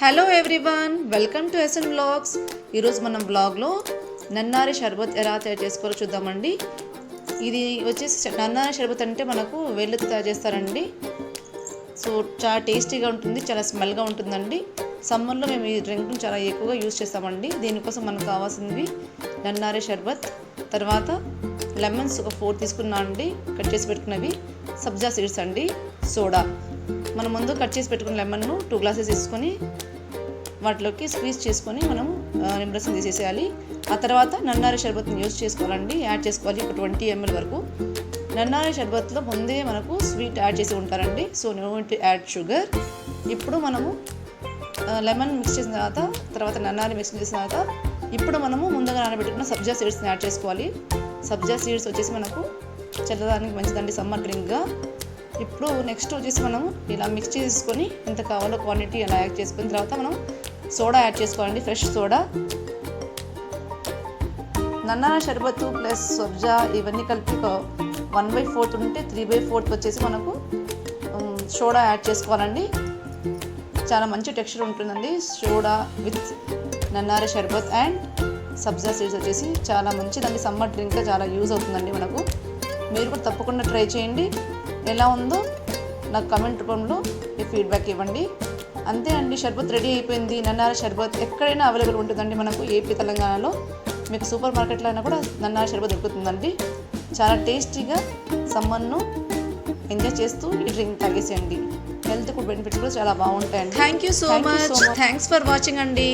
Hello everyone, welcome to SN blogs. ఈరోజు మనం బ్లాగ్లో నన్నారి షర్బత్ ఎలా తయారు చేసుకోవాలో చూద్దామండి. ఇది వచ్చేసి నన్నారి షర్బత్ అంటే మనకు వేళ్ళతో తయారు చేస్తారండి. సో చాలా టేస్టీగా ఉంటుంది, చాలా స్మెల్గా ఉంటుందండి. సమ్మర్లో మేము ఈ డ్రింక్ని చాలా ఎక్కువగా యూజ్ చేస్తామండి. దీనికోసం మనకు కావాల్సినవి నన్నారి షర్బత్, తర్వాత లెమన్స్ ఒక 4 తీసుకున్నా అండి, కట్ చేసి పెట్టుకున్నవి, సబ్జా సీడ్స్ అండి, సోడా. మనం ముందు కట్ చేసి పెట్టుకున్న లెమన్ను 2 గ్లాసెస్ తీసుకొని వాటిలోకి స్క్వీజ్ చేసుకొని మనం నిమ్మరసం తీసేసేయాలి. ఆ తర్వాత నన్నారి షర్బత్ని యాడ్ చేసుకోవాలి ఒక 20 ml వరకు. నన్నారి షర్బత్లో ముందే మనకు స్వీట్ యాడ్ చేసి ఉంటారండి, so no to add sugar. ఇప్పుడు మనము లెమన్ మిక్స్ చేసిన తర్వాత నన్నారి మిక్స్ చేసిన తర్వాత ఇప్పుడు మనము ముందుగా నానబెట్టుకున్న సబ్జా సీడ్స్ని యాడ్ చేసుకోవాలి. సబ్జా సీడ్స్ వచ్చేసి మనకు చల్లదానికి మంచిదండి, సమ్మర్ డ్రింక్గా. ఇప్పుడు నెక్స్ట్ వచ్చేసి మనము ఇలా మిక్స్ చేసుకొని ఎంత కావాలో క్వాంటిటీ అలా యాడ్ చేసుకున్న తర్వాత మనం సోడా యాడ్ చేసుకోవాలండి, ఫ్రెష్ సోడా. నన్నారి షర్బత్ ప్లస్ సబ్జా ఇవన్నీ కలిపి 1/4 ఉంటే 3/4 వచ్చేసి మనకు సోడా యాడ్ చేసుకోవాలండి. చాలా మంచి టెక్స్చర్ ఉంటుందండి soda with nannari sharbat and sabja seeds వచ్చేసి చాలా మంచిదండి, సమ్మర్ డ్రింక్గా చాలా యూజ్ అవుతుందండి మనకు. మీరు కూడా తప్పకుండా ట్రై చేయండి. ఎలా ఉందో నాకు కామెంట్ రూపంలో ఈ ఫీడ్బ్యాక్ ఇవ్వండి. అంతే అండి, షర్బత్ రెడీ అయిపోయింది. నన్నారి షర్బత్ ఎక్కడైనా అవైలబుల్ ఉంటుందండి మనకు, ఏపీ తెలంగాణలో. మీకు సూపర్ మార్కెట్లో అయినా కూడా నన్నారి షర్బత్ దొరుకుతుందండి. చాలా టేస్టీగా సమ్మర్ను ఎంజాయ్ చేస్తూ ఈ డ్రింక్ తాగేసేయండి. హెల్త్ కూడా బెనిఫిట్స్ కూడా చాలా బాగుంటాయండి. Thank you so much. Thanks for watching అండి.